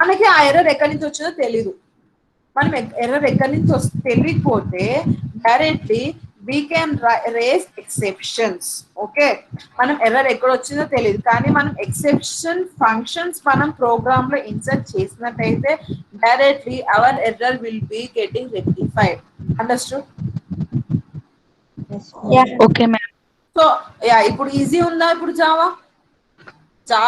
మనకి ఆ error ఎక్కడి నుంచి వచ్చిందో తెలీదు. మనం ఎర్రర్ ఎక్కడి నుంచి తెలియకపోతే directly we can raise exceptions. Okay, మనం ఎర్రర్ ఎక్కడ వచ్చిందో తెలియదు కానీ మనం ఎక్సెప్షన్ ఫంక్షన్స్ మనం ప్రోగ్రామ్ లో ఇన్సర్ట్ చేసినట్టయితే directly our error will be getting rectified. Understood? Okay, ma'am. So yeah, ఇప్పుడు ఈజీ ఉందా ఇప్పుడు జావా?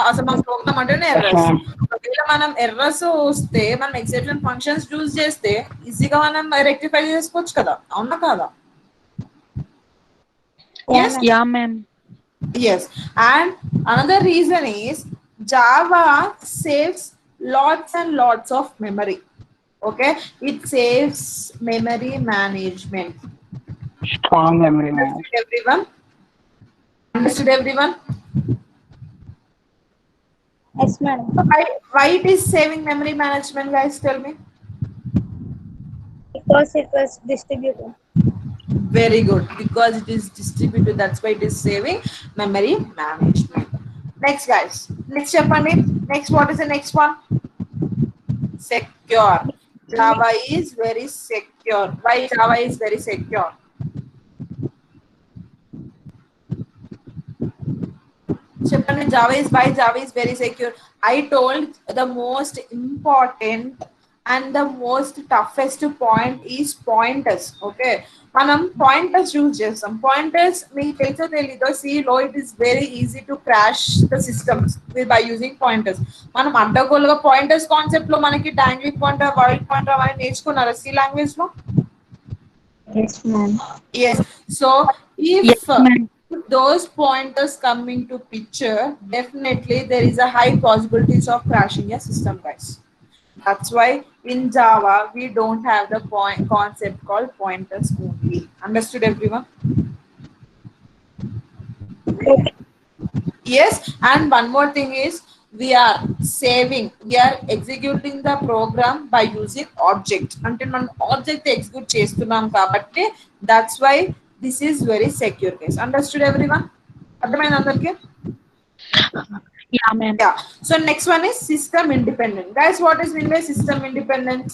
అసలు మనం ప్రోగ్రామ్ అంటేనే ఎర్రర్స్. ఒకవేళ మనం ఎర్రర్స్ వస్తే మనం ఎక్సెప్షన్ ఫంక్షన్స్ యూజ్ చేస్తే ఈజీగా మనం రెక్టిఫై చేసుకోవచ్చు కదా, అవునా కాదా? Yeah, ma'am. Yes. And another reason is Java saves lots and lots of memory. Okay, it saves memory management. Strong memory man. Understood everyone? Yes, ma'am. Why it is saving memory management, guys? Tell me. Because it was distributed. Very good. Because it is distributed, that's why it is saving memory management. Next, guys. Next చెప్పండి. Next, what is the next one? Secure. Java is very secure. Why Java is very secure? చెప్పండి. Why Java is very secure? I told the most important and the most toughest point is pointers. Okay, మనం pointers use చేస్తాం. pointers మీకు తెలుసో తెలీదో, సిలో it is very easy to crash the systems by using pointers. మనం అడ్డగోలుగా pointers concept లో మనకి డాంగ్లింగ్ పాయింటర్, వైల్డ్ పాయింటర్ అవన్నీ నేర్చుకున్నారా సి లాంగ్వేజ్ లో? Yes, ma'am. Yes. So if Yes, ma'am. those pointers come into picture, definitely there is a high possibilities of crashing your system, guys. That's why in Java we don't have the concept called pointers only. Understood everyone? Yes. And one more thing is we are executing the program by using object. అంటే మనం object execute చేస్తున్నాం కాబట్టి that's why this is very secure, guys. Understood everyone? అర్థమైంది అందరికి? Yeah, ma'am. Yeah. So next one is system independent. Guys, what is mean by system independence?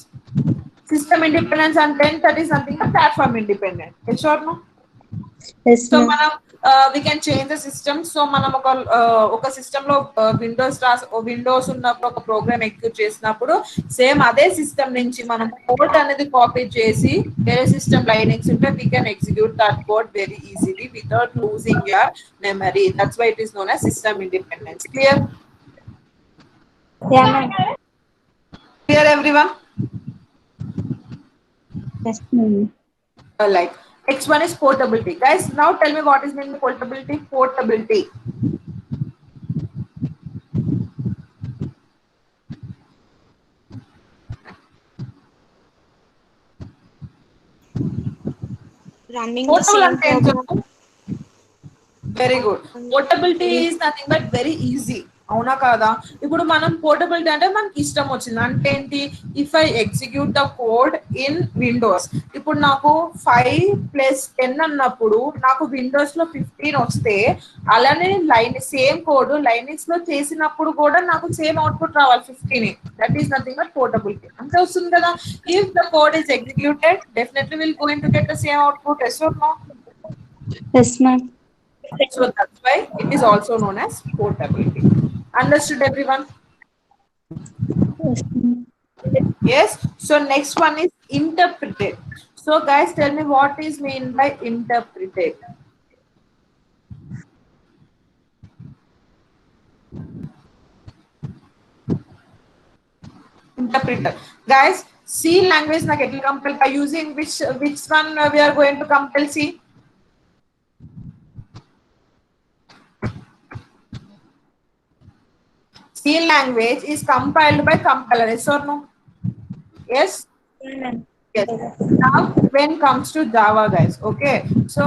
System independence and then that is something like platform independent. Yes or no? Yes, So ma'am. we can change the system. So మనం ఒక system లో Windows ఉన్నప్పుడు ఒక programme execute చేసినప్పుడు same అదే system నుంచి మనం code అనేది కాపీ చేసి వేరే సిస్టమ్ లైనింగ్స్ ఉంటే we can execute that code very easily without losing your memory. That's why it is known as system independence. Clear? Yeah, ma'am. Clear everyone? Yes, ma'am. Like next one is portability. Guys, now tell me what is meant by portability. Portability. Running the Portable same అంటే ఏం program. చెప్పు? Very good. Portability is nothing but very easy. అవునా కాదా? ఇప్పుడు మనం portability అంటే మనకి ఇష్టం వచ్చింది అంటే ఏంటి, if I execute the code in Windows, ఇప్పుడు నాకు 5+10 అన్నప్పుడు నాకు విండోస్ లో 15 వస్తే అలానే సేమ్ కోడ్ లైనక్స్ లో చేసినప్పుడు కూడా నాకు సేమ్ అవుట్పుట్ రావాలి 15. That is nothing but portability. అంతే వస్తుంది కదా. If the code is executed definitely will going to get the same output. Yes or no? Yes, ma'am. So that's why it is also known as portability. Understood everyone? Yes, ma'am. Yes. So next one is interpreted. So guys, tell me what is mean by interpreted. Interpreter. Guys, C language na ketla compile by using which one we are going to compile C? C language is compiled by compiler. Yes or no? Yes. Yeah, ma'am. Yes. Now when comes to Java, guys, okay, so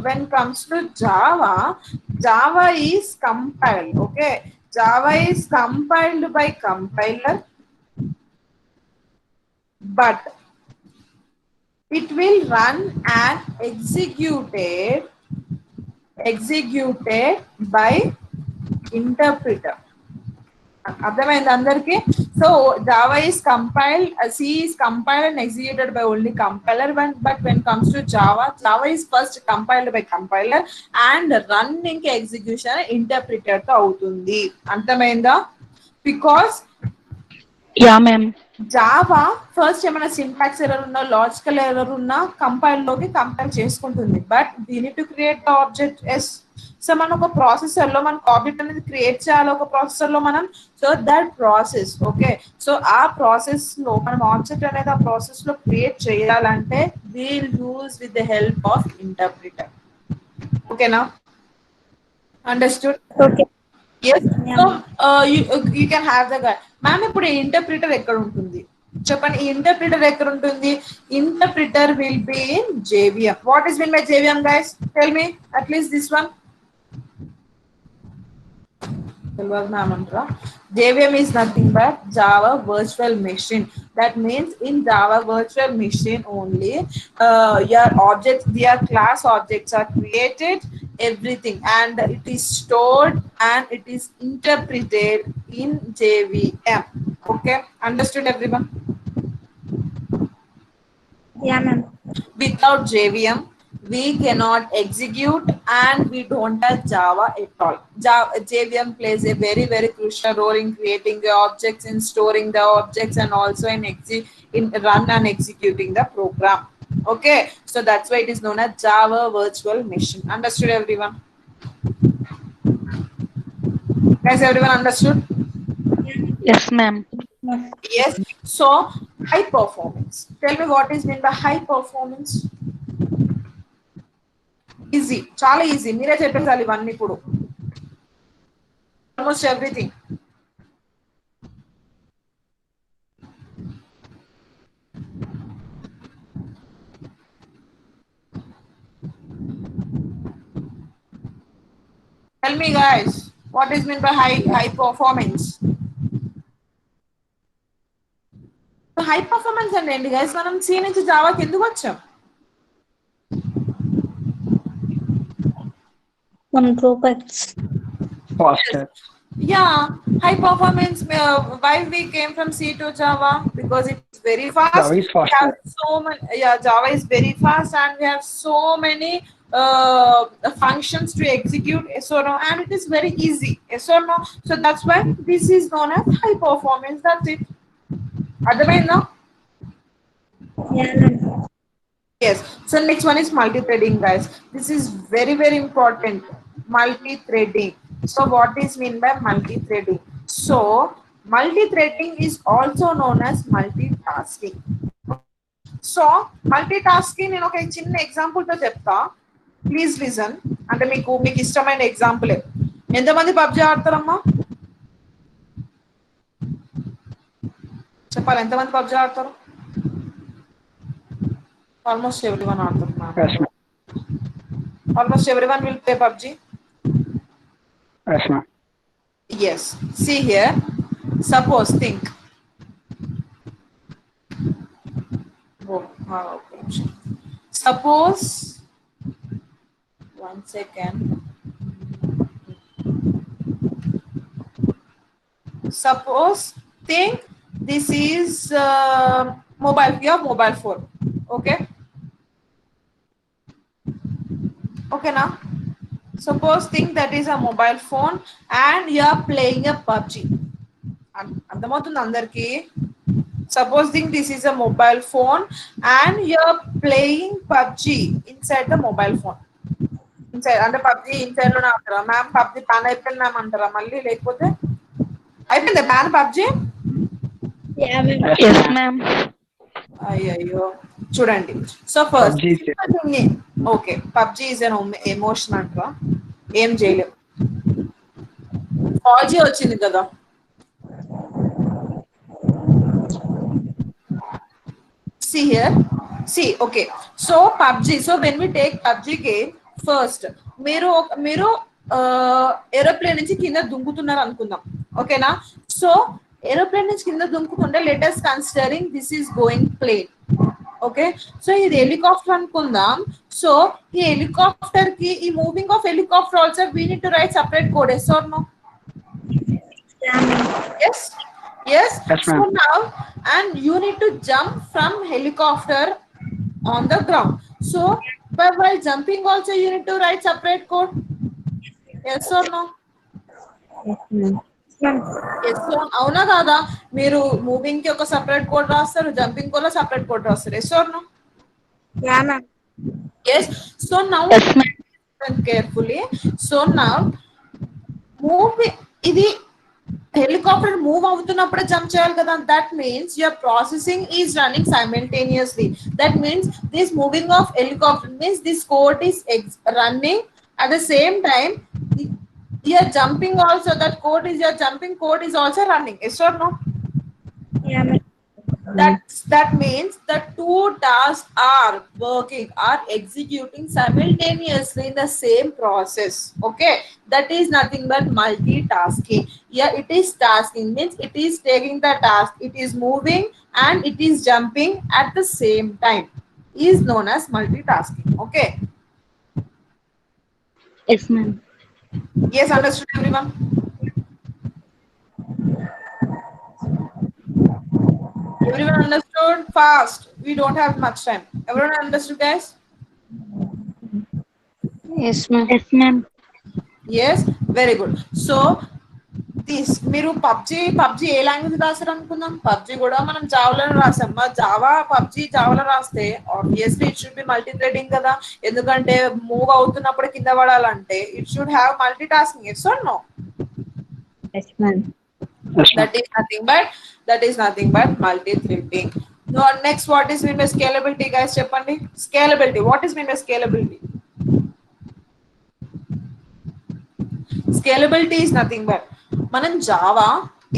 when comes to Java is compiled. Okay, Java is compiled by compiler, but it will run and executed by interpreter. అర్థమైంది అందరికి? So Java is compiled, C is compiled and executed by only compiler, but when comes to Java is first compiled by compiler and running execution interpreter తో అవుతుంది. అర్థమైందా? Because Yeah, ma'am. Java first ఏమైనా syntax error ఉన్నా logical error ఉన్నా compile లోకి compile చేసుకుంటుంది, but we need to create the object. Yes. So మనం ఒక ప్రాసెసర్ లో మనకు ఆబ్జెక్ట్ అనేది క్రియేట్ చేయాలి ఒక ప్రాసెసర్ లో మనం. So that process, okay, so ఆ ప్రాసెస్ లో మనం ఆబ్జెక్ట్ అనేది ఆ ప్రాసెస్ లో క్రియేట్ చేయాలంటే we'll use with the help of interpreter. ఓకేనా? Understood? Okay. Yes. So you can have the guy. Ma'am ఇప్పుడు ఈ ఇంటర్ప్రిటర్ ఎక్కడ ఉంటుంది చెప్పండి? ఈ ఇంటర్ప్రిటర్ ఎక్కడ ఉంటుంది? Interpreter will be in JVM. What is mean by JVM guys? Tell me at least this one. JVM is nothing but Java Virtual Machine. That means in Java Virtual Machine only your objects, their class objects are created, everything, and it is stored and it is interpreted in JVM. Okay, understood everyone? Yeah, ma'am. Without JVM, we cannot execute and we don't have Java at all. JVM plays a very, very crucial role in creating the objects, in storing the objects, and also in run and executing the program. Okay, so that's why it is known as Java Virtual Machine. Understood everyone? Guys, everyone understood? Yes, ma'am. Yes. So high performance. Tell me what is meant by high performance? Easy, చాలా easy. మీరే చెప్పేసాలి ఇవన్నీ ఇప్పుడు. Almost everything. Tell me guys, what is meant by high performance? High performance అంటే ఏంటి guys? మనం C నుంచి జావాకి ఎందుకు వచ్చాం? Some drawbacks. Faster. Yeah, high performance. Why we came from C to Java? Because it's very fast. Java is faster. We have so many. Yeah, Java is very fast, and we have so many functions to execute, yes or no, and it is very easy, yes or no. So that's why this is known as high performance. That's it. Adavaina? Yeah, ma'am. Yes. So next one is multi-threading, guys. This is very, very important. Multi-threading. So what is mean by multi-threading? So multi-threading is also known as multitasking. So multi tasking నేను ఒక చిన్న example తో చెప్తా, please listen. అంటే మీకు మీకు ఇష్టమైన example. ఎంతమంది పబ్జి ఆడతారమ్మా? చెప్పాలి, ఎంతమంది పబ్జి ఆడతారు? ఆల్మోస్ట్ ఎవ్రీవన్ ఆడుతున్నారు. Yes, ma'am. Almost everyone will play PUBG. Yes, ma'am. Yes. See here. Suppose think. Oh, okay. Suppose 1 second. Suppose think this is your mobile phone. Okay. Okay now. Suppose think that is a mobile phone and you are playing a PUBG. అర్థమవుతుంది అందరికి? Suppose think this is a mobile phone and you are playing PUBG inside the mobile phone. Inside, అంటే PUBG inside లోనే ఆడతారా? Ma'am PUBG ban అయిపోయింది ma'am అంటారా మళ్ళీ? లేకపోతే అయిపోయింది ban PUBG? Yeah, ma'am. Yes, ma'am. అయ్యో చూడండి. So first PUBG okay, PUBG is an emotion అంటారా? ఏం చేయలేం. PUBG వచ్చింది కదా, see here, see, okay, so PUBG, so when we take PUBG game, first మీరు ఏరోప్లేన్ నుంచి కింద దుంకుతున్నారు అనుకుందాం, ఓకేనా? సో ఏరోప్లేన్ నుంచి కింద దుంకుతుంటే latest considering this is going plane, okay? So ఇది హెలికాప్టర్ అనుకుందాం. సో ఈ హెలికాప్టర్ కి ఈ moving of helicopter also we need to write separate code, yes or no? Yeah, ma'am. Yes. Yes. Yes, So ma'am. now, and you need to jump from helicopter on the ground. So, but while jumping also you need to write separate code. Yes or no? Yes, ma'am. Ma'am. Yes. So, అవునా కాదా? మీరు moving కి ఒక separate code రాస్తారు, jumping కూడా separate code రాస్తారు. Yes or no? Yeah, ma'am. Yes. So now Yes, ma'am. listen carefully. So now move ఇది helicopter move అవుతున్నప్పుడే జంప్ చేయాలి కదా. That means your processing is running simultaneously. That means this moving of helicopter means this code is running at the same time your jumping also. That code is your jumping code is also running. Yes or no? Yeah, ma'am. That means the two tasks are working, are executing simultaneously in the same process. Okay, that is nothing but multitasking. Yeah, it is tasking means it is taking the task, it is moving and it is jumping at the same time, is known as multitasking. Okay. Yes, ma'am. Yes, understood everyone? Everyone understood? Fast, we don't have much time. Everyone understood, guys? Yes, ma'am. Yes, ma'am. Yes, very good. So this మీరు PUBG ఏ language రాస్తారు అనుకుందాం? PUBG కూడా మనం జావాలో రాసాం. జావాలో రాస్తే obviously it should be multi threading కదా. ఎందుకంటే మూవ్ అవుతున్నప్పుడు కింద పడాలంటే it should have multi tasking. Yes or no? Yes, ma'am. Yes, ma'am. that is nothing but multi threading. Now next, what is mean by scalability, guys? చెప్పండి. Scalability, what is mean by scalability? Scalability is nothing but మనం Java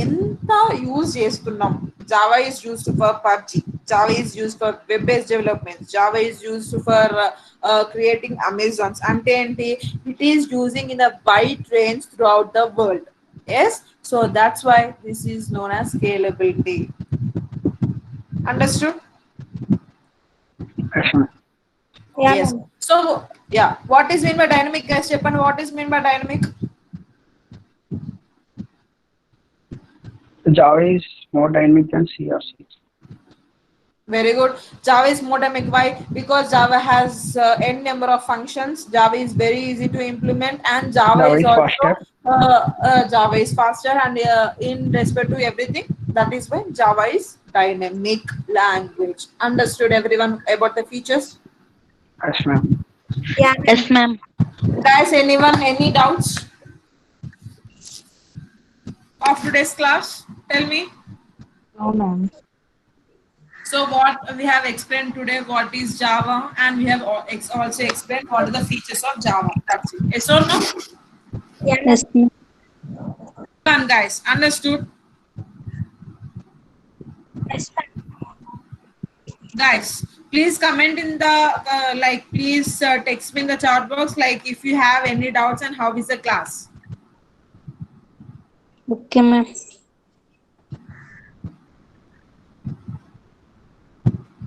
ఎంత use చేస్తున్నాం. Java is used for PUBG, Java is used for web based development, Java is used for creating Amazon's. అంటే ఏంటి? It is using in a wide range through out the world. Yes, so that's why this is known as scalability. Understood? Yes, ma'am. Yeah, Yes. ma'am. So yeah, what is mean by dynamic, guys? Cheppan, what is mean by dynamic? Java is more dynamic than C or C. Very good. Java is more dynamic. Why? Because Java has n number of functions. Java is very easy to implement, and Java Java is is also faster. Java is faster, and in respect to everything, that is why Java is dynamic language. Understood, everyone, about the features? Yes, ma'am. Yeah. Yes, ma'am. Guys, anyone any doubts of today's class? Tell me. No, ma'am. So what we have explained today, what is Java, and we have also explained what are the features of Java. That's it. Yes or no? Yeah. Yes, ma'am. Done, guys. Understood? Yes, ma'am. Guys, please comment in the please text me in the chat box like if you have any doubts and how is the class. Okay, ma'am.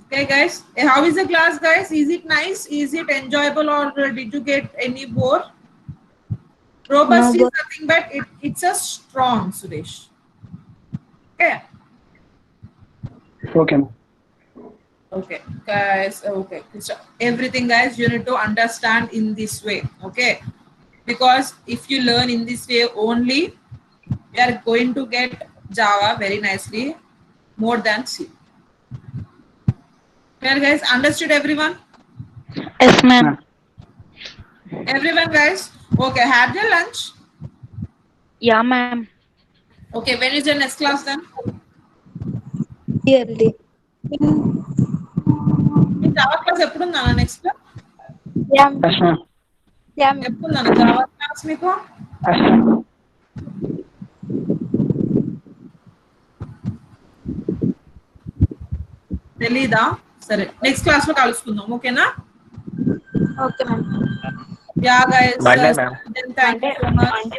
Okay, guys. How is the class, guys? Is it nice? Is it enjoyable, or did you get any bore? Robust No, is nothing but it's a strong, Suresh. Okay. Okay, ma'am. Okay, guys. Okay, so everything, guys, you need to understand in this way. Okay, because if you learn in this way only, you are going to get Java very nicely more than C. Well, guys, understood, everyone? Yes, ma'am. Everyone, guys. Okay, had your lunch. Yeah, ma'am. Okay, when is your next class then? Yearly. Me Java class ఎప్పుడు ఉందా next? Yeah. Yes, ma'am. Yeah, ma'am. ఎప్పుడు ఉందా Java class మీకు? Yes, ma'am. తెలీదా? సరే, next class లో కలుసుకుందాం. ఓకేనా? Okay, ma'am. Yeah, guys. Monday, ma'am. Then thank you so much.